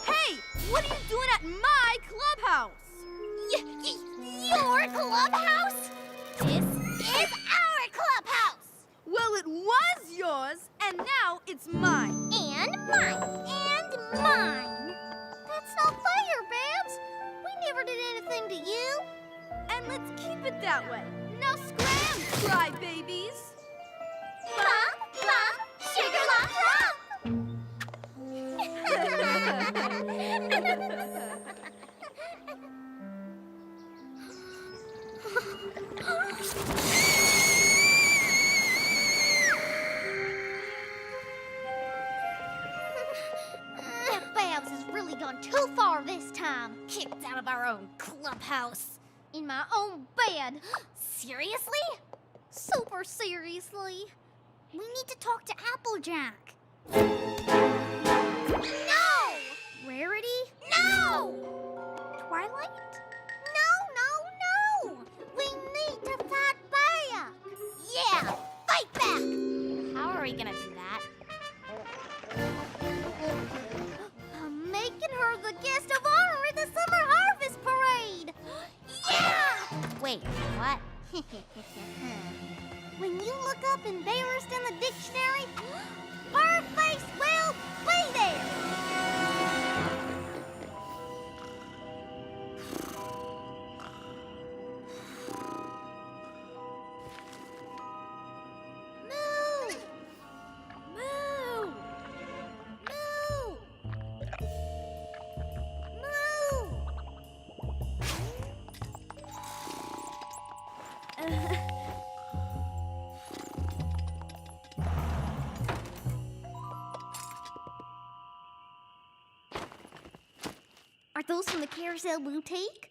Hey, what are you doing at my clubhouse? Your clubhouse? This is our clubhouse! Well, it was yours, and now it's mine. And mine. And mine. That's not fair, Babs. We never did anything to you. And let's keep it that way. Now scram, crybabies. Bump, bump, sugar lump, lump. Babs has really gone too far this time. Kicked out of our own clubhouse. In my own bed. Seriously? Super seriously. We need to talk to Applejack. No! Rarity? No! Twilight? No! We need to fight back. Yeah, fight back. How are we gonna do that? I'm making her the guest of honor at the summer harvest parade. Yeah! Wait, what? When you look up embarrassed in the dictionary, her face will be there. Moo! Moo! Moo! Moo! Are those from the Carousel Boutique?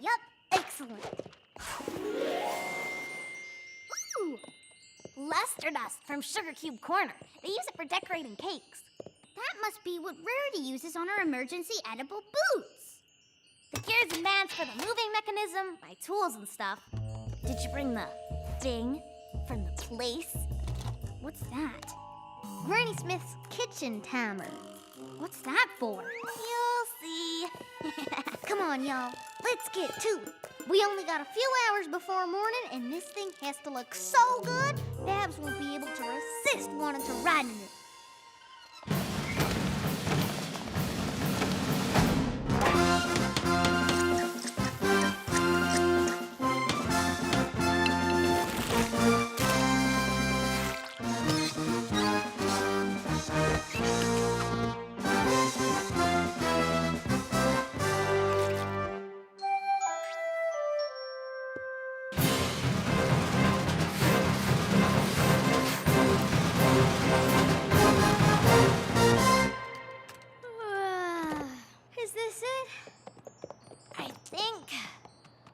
Yup, excellent. Ooh! Luster dust from Sugar Cube Corner. They use it for decorating cakes. That must be what Rarity uses on her emergency edible boots. The gears and bands for the moving mechanism, my tools and stuff. Did you bring the thing from the place? What's that? Granny Smith's kitchen timer. What's that for? You'll see. Come on, y'all. Let's get to it. We only got a few hours before morning, and this thing has to look so good, Babs won't be able to resist wanting to ride in it. Is this it? I think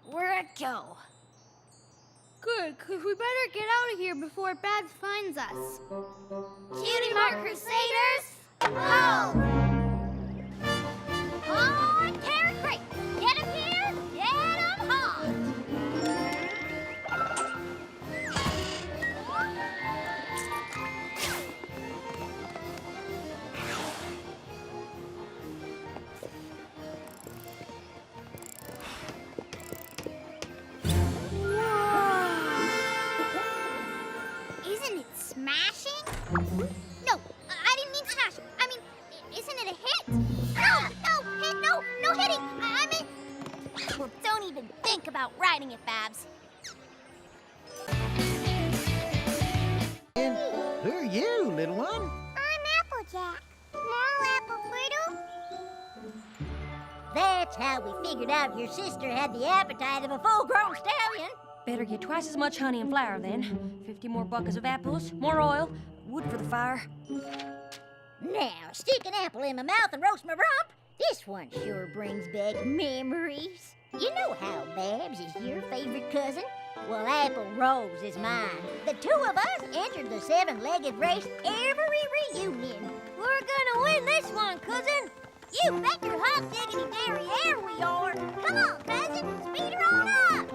we're a go. Good, because we better get out of here before Babs finds us. Cutie Mark Crusaders, ho! On carrot crate, get 'em here, get 'em home. Isn't it smashing? No, I didn't mean smashing. I mean, isn't it a hit? No hitting. I mean... Well, don't even think about riding it, Babs. And who are you, little one? I'm Applejack. No, Apple Friddle. That's how we figured out your sister had the appetite of a full-grown stallion. Better get twice as much honey and flour then. 50 more buckets of apples, more oil, wood for the fire. Now, stick an apple in my mouth and roast my rump. This one sure brings back memories. You know how Babs is your favorite cousin? Well, Apple Rose is mine. The two of us entered the seven-legged race every reunion. We're gonna win this one, cousin. You bet your hot diggity derriere we are. Come on, cousin, speed her on up.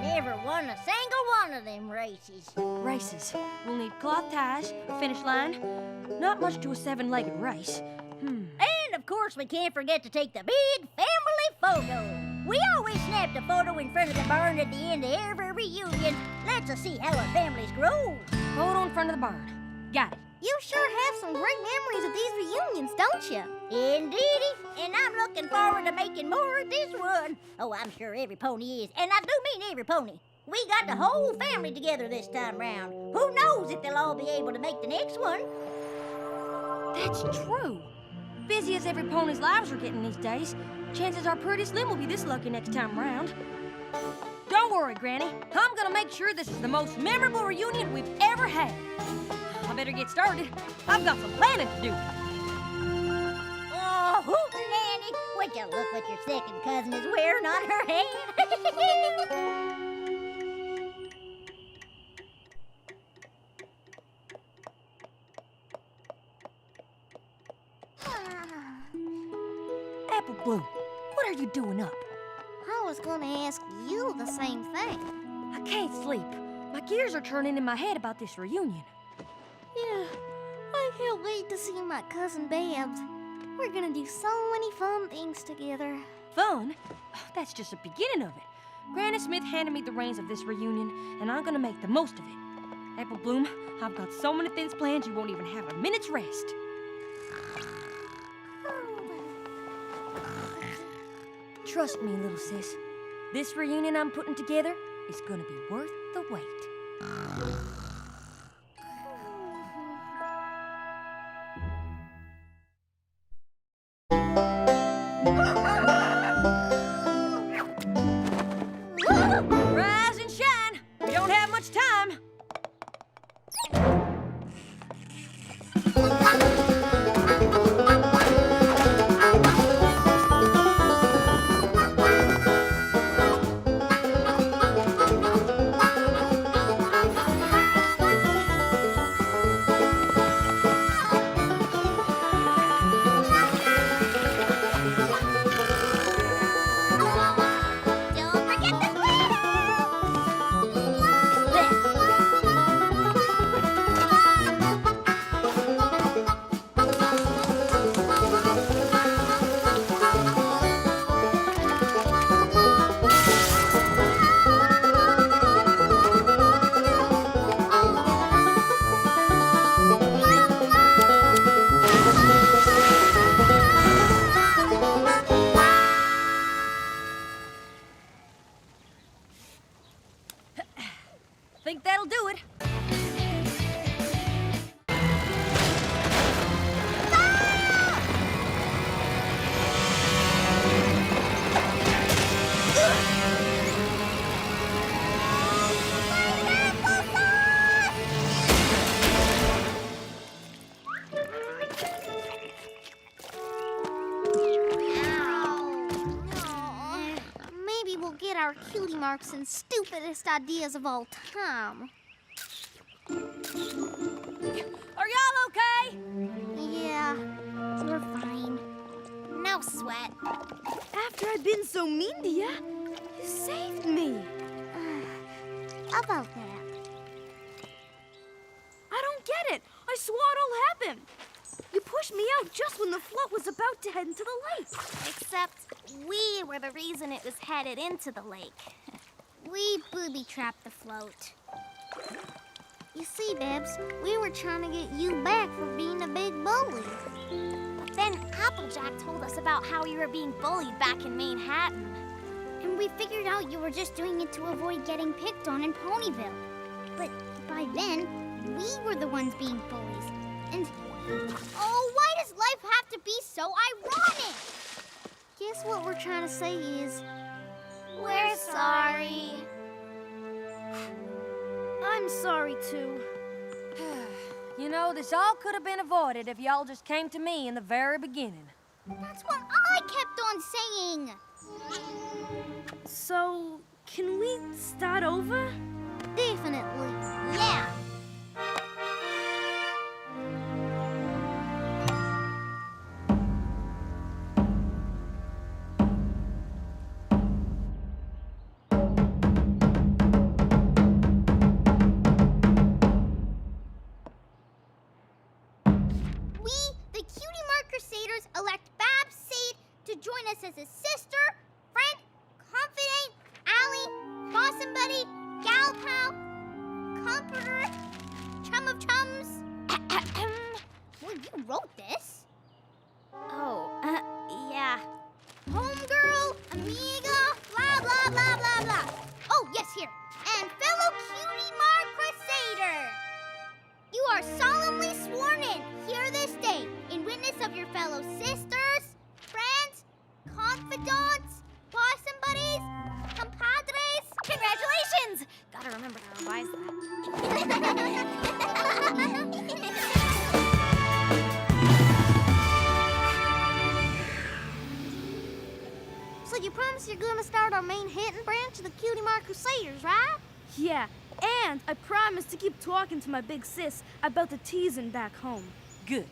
Never won a single one of them races. Races. We'll need cloth ties, a finish line. Not much to a seven-legged race. And of course, we can't forget to take the big family photo. We always snapped a photo in front of the barn at the end of every reunion. Lets us see how our families grow. Photo in front of the barn. Got it. You sure have some great memories of these reunions, don't you? Indeedy. And I'm looking forward to making more of this one. Oh, I'm sure every pony is. And I do mean every pony. We got the whole family together this time round. Who knows if they'll all be able to make the next one? That's true. Busy as every pony's lives are getting these days, chances are pretty slim we'll be this lucky next time round. Don't worry, Granny. I'm gonna make sure this is the most memorable reunion we've ever had. I better get started. I've got some planning to do. Oh, hootin' Nanny! Would you look what your second cousin is wearing on her head? Apple Bloom, what are you doing up? I was gonna ask you the same thing. I can't sleep. My gears are turning in my head about this reunion. Yeah, I can't wait to see my cousin Babs. We're gonna do so many fun things together. Fun? That's just the beginning of it. Granny Smith handed me the reins of this reunion, and I'm gonna make the most of it. Apple Bloom, I've got so many things planned you won't even have a minute's rest. Trust me, little sis. This reunion I'm putting together is gonna be worth the wait. Rise and shine! We don't have much time. Don't forget the glitter! Think that'll do it. Maybe we'll get our cutie marks and stupidest ideas of all time. Are y'all okay? Yeah, we're fine. No sweat. After I've been so mean to you, you saved me. About that. I don't get it. I swore it all happened. You pushed me out just when the float was about to head into the lake. Except we were the reason it was headed into the lake. We booby-trapped the float. You see, Babs, we were trying to get you back for being a big bully. Then Applejack told us about how you were being bullied back in Manhattan. And we figured out you were just doing it to avoid getting picked on in Ponyville. But by then, we were the ones being bullies. And, oh, why does life have to be so ironic? Guess what we're trying to say is, We're sorry. I'm sorry, too. You know, this all could have been avoided if y'all just came to me in the very beginning. that's what I kept on saying. So, can we start over? Definitely. Yeah. wrote this. Oh, yeah. Homegirl, amiga, blah, blah, blah, blah, blah. Oh, yes, here. And fellow cutie mark crusader. You are solemnly sworn in here this day in witness of your fellow sisters, friends, confidants, possum buddies, compadres. Congratulations! Gotta remember to revise that. So you promise you're gonna start our main hitting branch of the Cutie Mark Crusaders, right? Yeah, and I promise to keep talking to my big sis about the teasing back home. Good.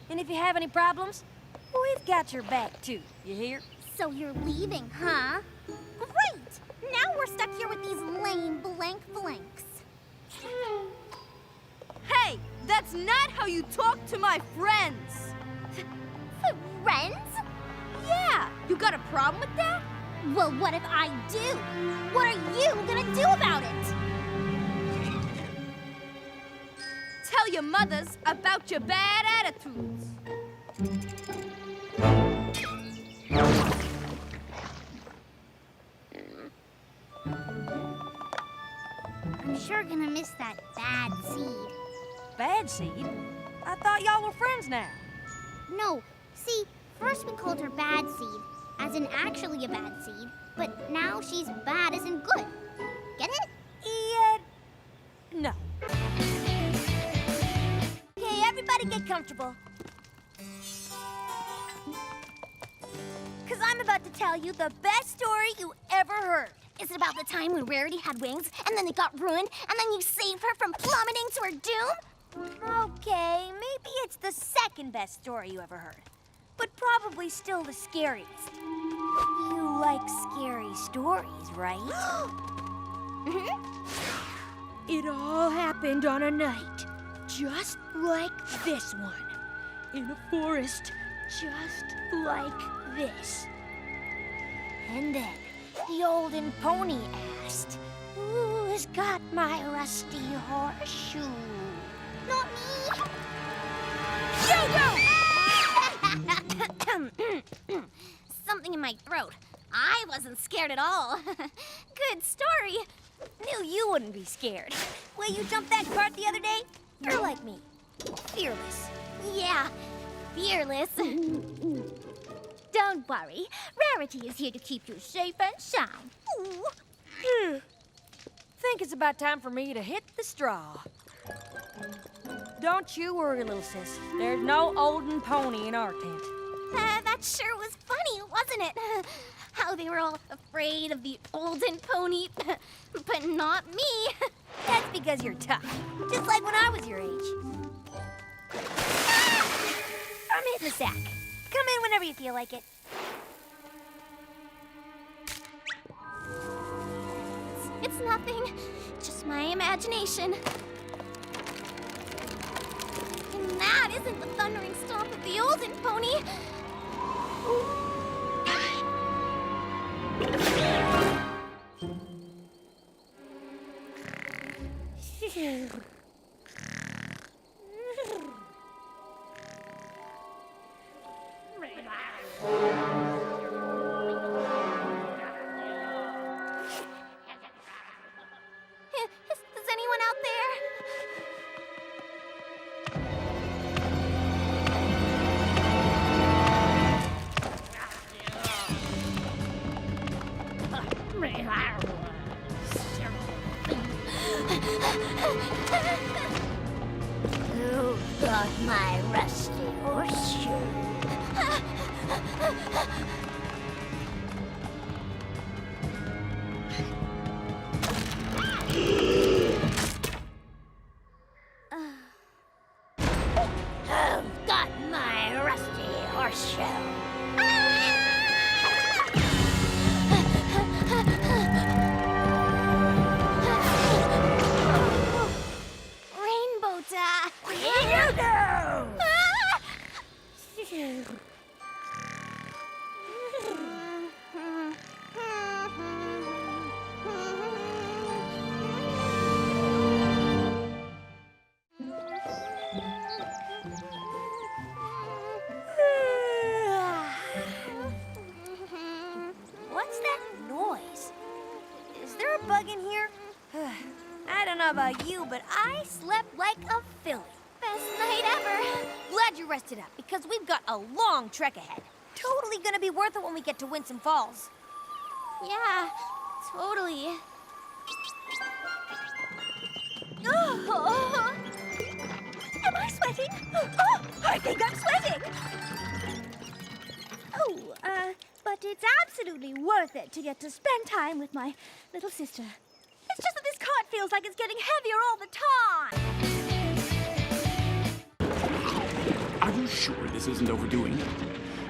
And if you have any problems, we've got your back, too. You hear? So you're leaving, huh? Great! Now we're stuck here with these lame blanks. Hey, that's not how you talk to my friends! Friends? Yeah, you got a problem with that? Well, what if I do? What are you gonna do about it? Tell your mothers about your bad attitudes. I'm sure gonna miss that bad seed. Bad seed? I thought y'all were friends now. No, see, first we called her Bad Seed, as in actually a bad seed, but now she's bad as in good. Get it? No. Okay, everybody get comfortable. Because I'm about to tell you the best story you ever heard. Is it about the time when Rarity had wings, and then they got ruined, and then you saved her from plummeting to her doom? Okay, maybe it's the second best story you ever heard, but probably still the scariest. You like scary stories, right? It all happened on a night, just like this one, in a forest just like this. And then the olden pony asked, "Who's got my rusty horseshoe?" Not me. Something in my throat. I wasn't scared at all. Good story. Knew you wouldn't be scared. Well, you jumped that cart the other day? You're like me, fearless. Yeah, fearless. Don't worry. Rarity is here to keep you safe and sound. Think it's about time for me to hit the straw. Don't you worry, little sis. There's no olden pony in our tent. That sure was funny, wasn't it? How they were all afraid of the olden pony, but not me. That's because you're tough, just like when I was your age. I'm hitting the sack. Come in whenever you feel like it. It's nothing, just my imagination. And that isn't the thundering stomp of the olden pony. Is anyone out there? Who got my rusty horseshoe? Who've got my rusty horseshoe? Rainbow Dash! Here you go! noise. Is there a bug in here? I don't know about you, but I slept like a filly. Best night ever. Glad you rested up, because we've got a long trek ahead. Totally gonna be worth it when we get to Winsome Falls. Yeah, totally. Oh. Am I sweating? Oh, I think I'm sweating. Oh, but it's absolutely worth it to get to spend time with my little sister. It's just that this cart feels like it's getting heavier all the time. Are you sure this isn't overdoing it?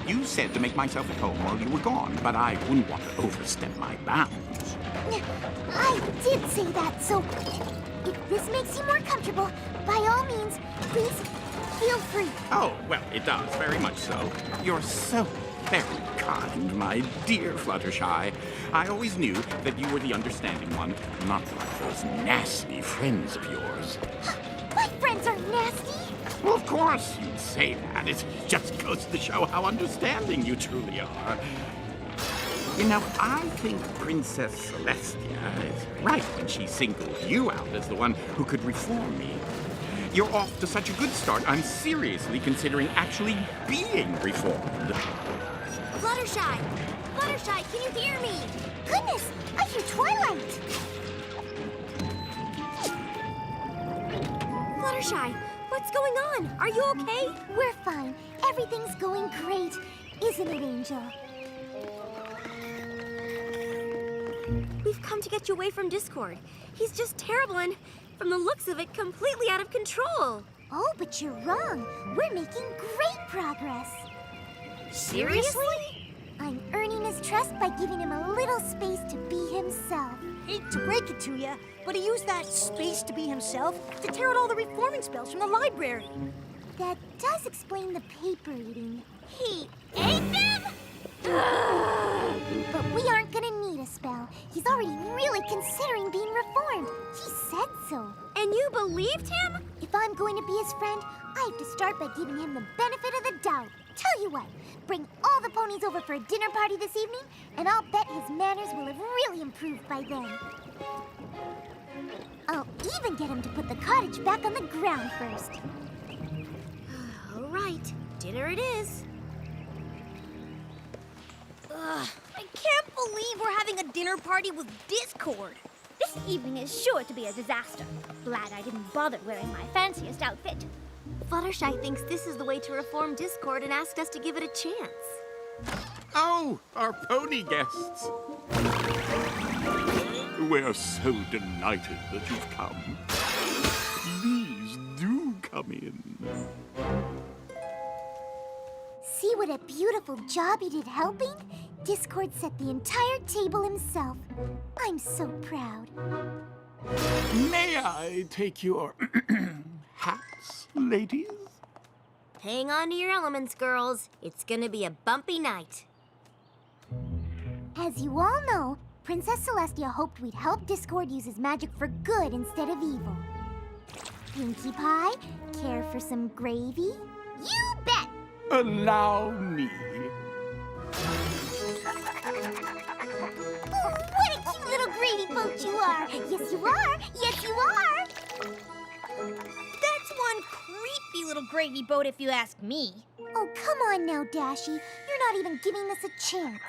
You said to make myself at home while you were gone, but I wouldn't want to overstep my bounds. I did say that, so if this makes you more comfortable, by all means, please feel free. Oh, well, it does, very much so. You're so very kind, my dear Fluttershy. I always knew that you were the understanding one, not like those nasty friends of yours. My friends are nasty. Well, of course you'd say that. It just goes to show how understanding you truly are. You know, I think Princess Celestia is right when she singled you out as the one who could reform me. You're off to such a good start, I'm seriously considering actually being reformed. Fluttershy! Fluttershy, can you hear me? Goodness, I hear Twilight! Fluttershy, what's going on? Are you okay? We're fine. Everything's going great. Isn't it, Angel? We've come to get you away from Discord. He's just terrible and, from the looks of it, completely out of control. Oh, but you're wrong. We're making great progress. Seriously? I'm earning his trust by giving him a little space to be himself. Hate to break it to you, but he used that space to be himself to tear out all the reforming spells from the library. That does explain the paper eating. He ate them? But we aren't gonna need a spell. He's already really considering being reformed. He said so. And you believed him? If I'm going to be his friend, I have to start by giving him the benefit of the doubt. Tell you what, bring all the ponies over for a dinner party this evening, and I'll bet his manners will have really improved by then. I'll even get him to put the cottage back on the ground first. All right, dinner it is. Ugh, I can't believe we're having a dinner party with Discord. This evening is sure to be a disaster. Glad I didn't bother wearing my fanciest outfit. Fluttershy thinks this is the way to reform Discord and asked us to give it a chance. Oh, our pony guests. We're so delighted that you've come. Please do come in. See what a beautiful job he did helping? Discord set the entire table himself. I'm so proud. May I take your hats, ladies? Hang on to your elements, girls. It's gonna be a bumpy night. As you all know, Princess Celestia hoped we'd help Discord use his magic for good instead of evil. Pinkie Pie, care for some gravy? You bet! Allow me. Oh, what a cute little gravy boat you are! Yes, you are! Yes, you are! That's one creepy little gravy boat, if you ask me. Oh, come on now, Dashy. You're not even giving this a chance.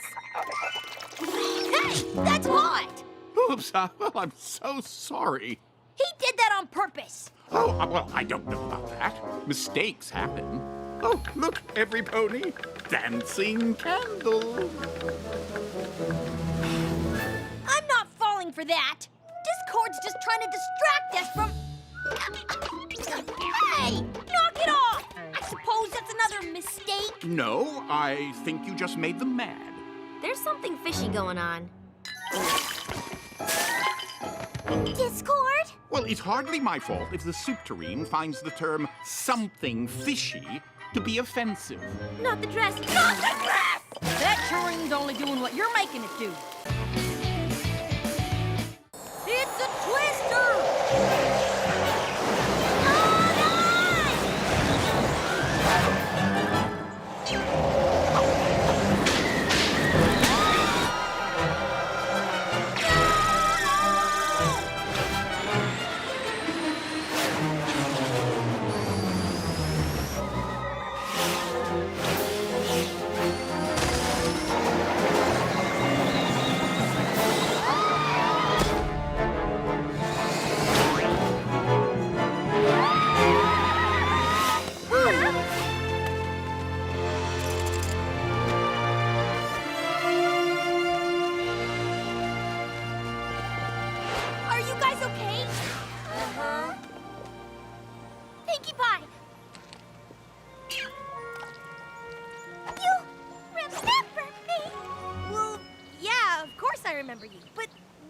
Hey, that's hot! Oops, I'm so sorry. He did that on purpose. Oh, well, I don't know about that. Mistakes happen. Oh, look, every pony. Dancing candle. I'm not falling for that. Discord's just trying to distract us from... Hey, knock it off! I suppose that's another mistake. No, I think you just made them mad. There's something fishy going on. Discord? Well, it's hardly my fault if the soup tureen finds the term something fishy to be offensive. Not the dress. Not the dress! That turine's only doing what you're making it do. It's a twister! I remember you. But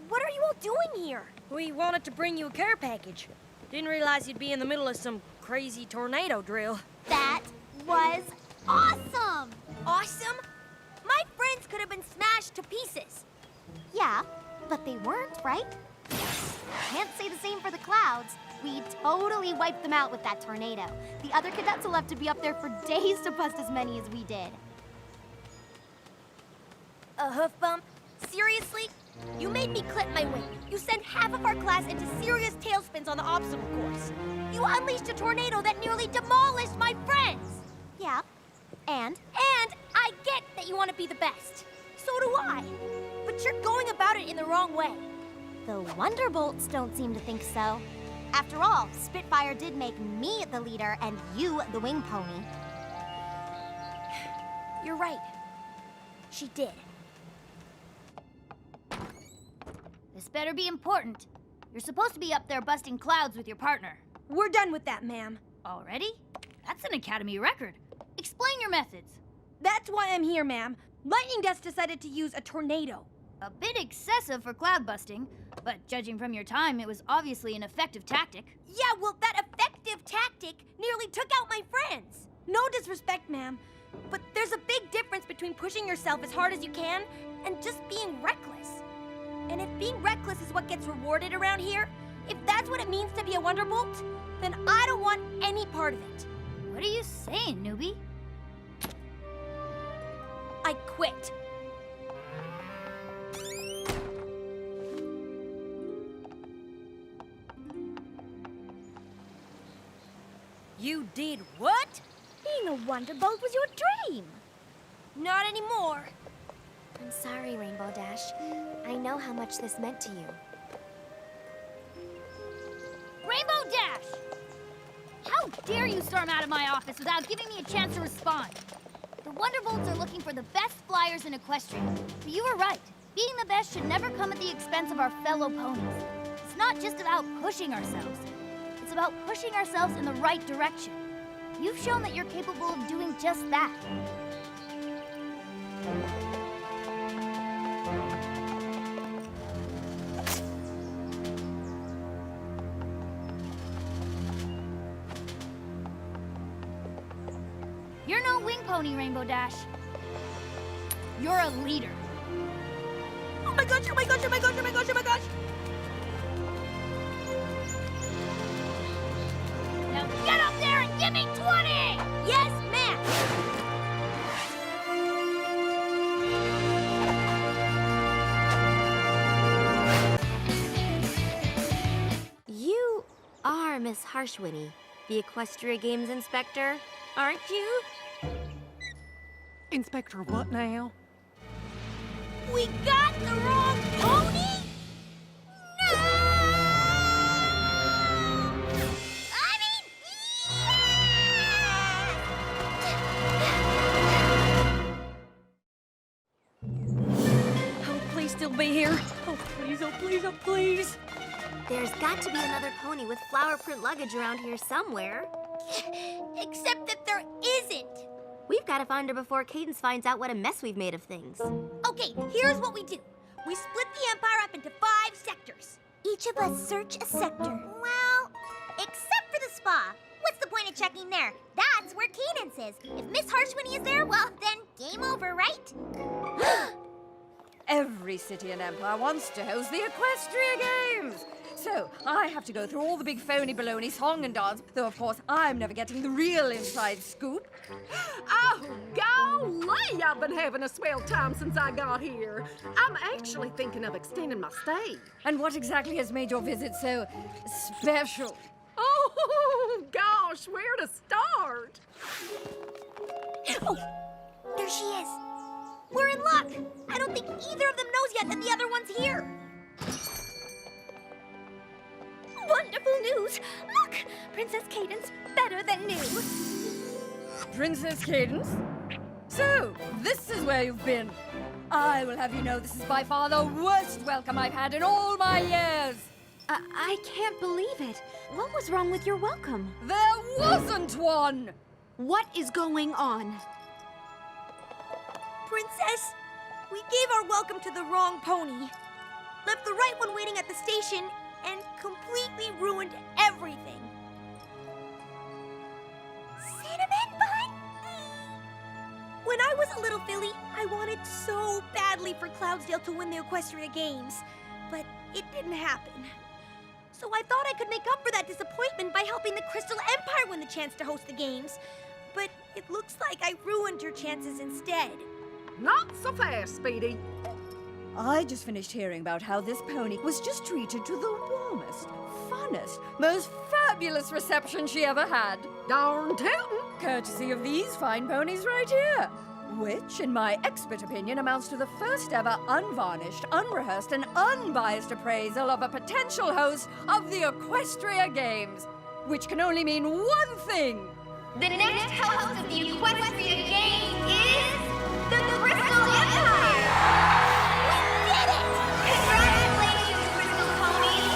what are you all doing here? We wanted to bring you a care package. Didn't realize you'd be in the middle of some crazy tornado drill. That was awesome! Awesome? My friends could have been smashed to pieces. Yeah, but they weren't, right? Can't say the same for the clouds. We totally wiped them out with that tornado. The other cadets will have to be up there for days to bust as many as we did. A hoof bump? Seriously? You made me clip my wing. You sent half of our class into serious tailspins on the obstacle course. You unleashed a tornado that nearly demolished my friends. Yeah, and? And I get that you want to be the best. So do I. But you're going about it in the wrong way. The Wonderbolts don't seem to think so. After all, Spitfire did make me the leader and you the wing pony. You're right. She did. This better be important. You're supposed to be up there busting clouds with your partner. We're done with that, ma'am. Already? That's an Academy record. Explain your methods. That's why I'm here, ma'am. Lightning Dust decided to use a tornado. A bit excessive for cloud busting, but judging from your time, it was obviously an effective tactic. Yeah, well, that effective tactic nearly took out my friends. No disrespect, ma'am, but there's a big difference between pushing yourself as hard as you can and just being reckless. And if being reckless is what gets rewarded around here, if that's what it means to be a Wonderbolt, then I don't want any part of it. What are you saying, newbie? I quit. You did what? Being a Wonderbolt was your dream. Not anymore. I'm sorry, Rainbow Dash. I know how much this meant to you. Rainbow Dash! How dare you storm out of my office without giving me a chance to respond? The Wonderbolts are looking for the best flyers in Equestria. But you were right. Being the best should never come at the expense of our fellow ponies. It's not just about pushing ourselves. It's about pushing ourselves in the right direction. You've shown that you're capable of doing just that. You're no wing pony, Rainbow Dash. You're a leader. Oh my gosh, oh my gosh, oh my gosh, oh my gosh, oh my gosh! Now get up there and give me 20! Yes, ma'am. You are Miss Harshwinny, the Equestria Games Inspector, aren't you? Inspector what now? We got the wrong pony? No! I mean, Oh, please still be here. Oh, please, oh, please, oh, please. There's got to be another pony with flower print luggage around here somewhere. except that there isn't. We've got to find her before Cadence finds out what a mess we've made of things. Okay, here's what we do. We split the Empire up into 5 sectors. Each of us search a sector. Well, except for the spa. What's the point of checking there? That's where Cadence is. If Miss Harshwinny is there, well, then game over, right? Every city and empire wants to host the Equestria Games. So, I have to go through all the big phony baloney song and dance, though of course I'm never getting the real inside scoop. Oh, golly, I've been having a swell time since I got here. I'm actually thinking of extending my stay. And what exactly has made your visit so special? Oh, gosh, where to start? Oh, there she is. We're in luck. I don't think either of them knows yet that the other one's here. Wonderful news! Look! Princess Cadence, better than new. Princess Cadence? So, this is where you've been. I will have you know this is by far the worst welcome I've had in all my years. I can't believe it. What was wrong with your welcome? There wasn't one! What is going on? Princess, We gave our welcome to the wrong pony, left the right one waiting at the station, and completely ruined everything. Cinnamon bun? When I was a little filly, I wanted so badly for Cloudsdale to win the Equestria Games, but it didn't happen. So I thought I could make up for that disappointment by helping the Crystal Empire win the chance to host the games. But it looks like I ruined your chances instead. Not so fast, Speedy. I just finished hearing about how this pony was just treated to the warmest, funnest, most fabulous reception she ever had. Darn tootin'. Courtesy of these fine ponies right here. Which, in my expert opinion, amounts to the first ever unvarnished, unrehearsed, and unbiased appraisal of a potential host of the Equestria Games. Which can only mean one thing. The next host of the Equestria Games is the Crystal Empire! We did it! Congratulations, Crystal Ponies!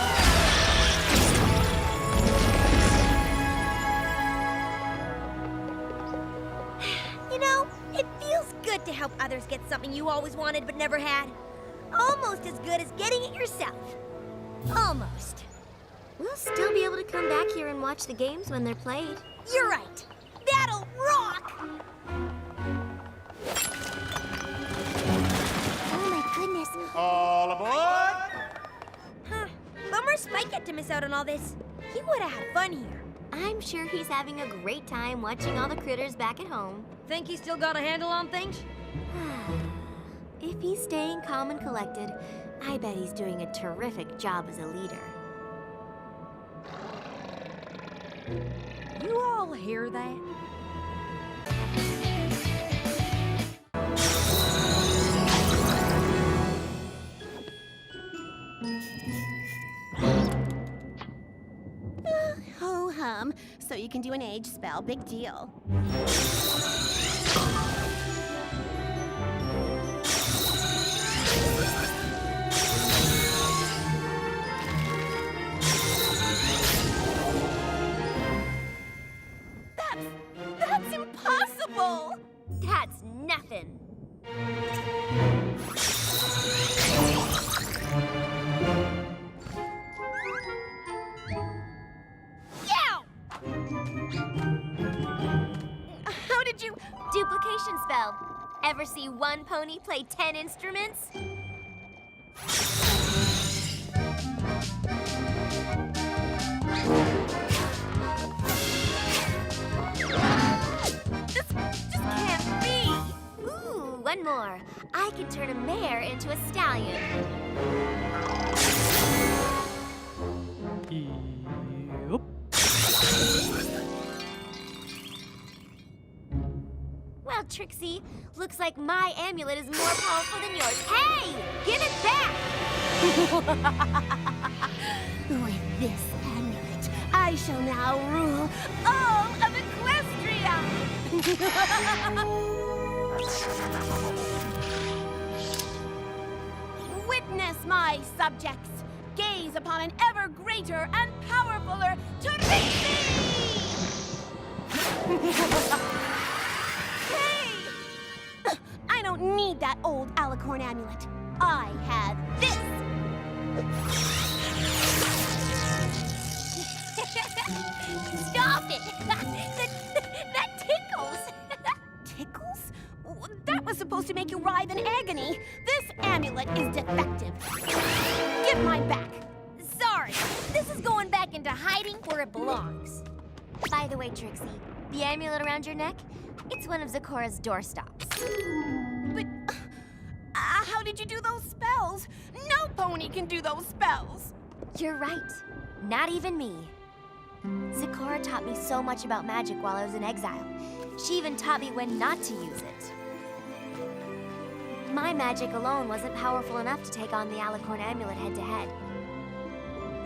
You know, it feels good to help others get something you always wanted but never had. Almost as good as getting it yourself. Almost. We'll still be able to come back here and watch the games when they're played. You're right. That'll rock! Oh my goodness. All aboard! Huh. Bummer Spike get to miss out on all this. He would have had fun here. I'm sure he's having a great time watching all the critters back at home. Think he's still got a handle on things? If he's staying calm and collected, I bet he's doing a terrific job as a leader. You all hear that? Ho-hum, so you can do an age spell. Big deal. That's impossible! That's nothing. How did you... Duplication spell. Ever see one pony play 10 instruments? This just can't be! Ooh, one more. I can turn a mare into a stallion. Well, Trixie, looks like my amulet is more powerful than yours. Hey! Give it back! With this amulet, I shall now rule all of Equestria! Witness, my subjects! Gaze upon an ever greater and powerfuler Trixie! Hey! I don't need that old alicorn amulet. I have this! Stop it! That tickles! Tickles? That was supposed to make you writhe in agony. This amulet is defective. Give mine back. Sorry. This is going back into hiding where it belongs. By the way, Trixie, the amulet around your neck, it's one of Zecora's doorstops. But how did you do those spells? No pony can do those spells. You're right. Not even me. Zecora taught me so much about magic while I was in exile. She even taught me when not to use it. My magic alone wasn't powerful enough to take on the alicorn amulet head-to-head.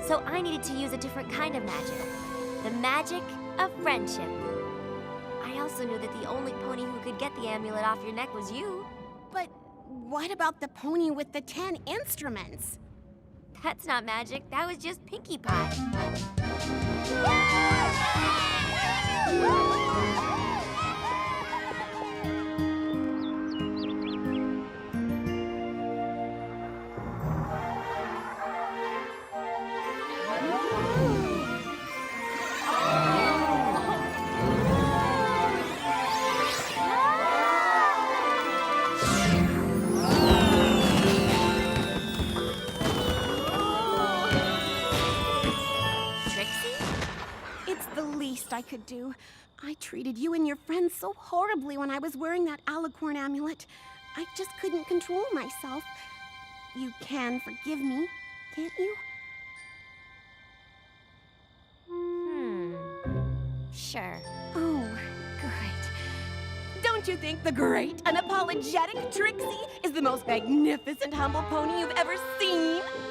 So I needed to use a different kind of magic. The magic of friendship. I also knew that the only pony who could get the amulet off your neck was you. But what about the pony with the 10 instruments? That's not magic. That was just Pinkie Pie. best I could do. I treated you and your friends so horribly when I was wearing that alicorn amulet. I just couldn't control myself. You can forgive me, can't you? Sure. Oh, good. Don't you think the great, unapologetic Trixie is the most magnificent humble pony you've ever seen?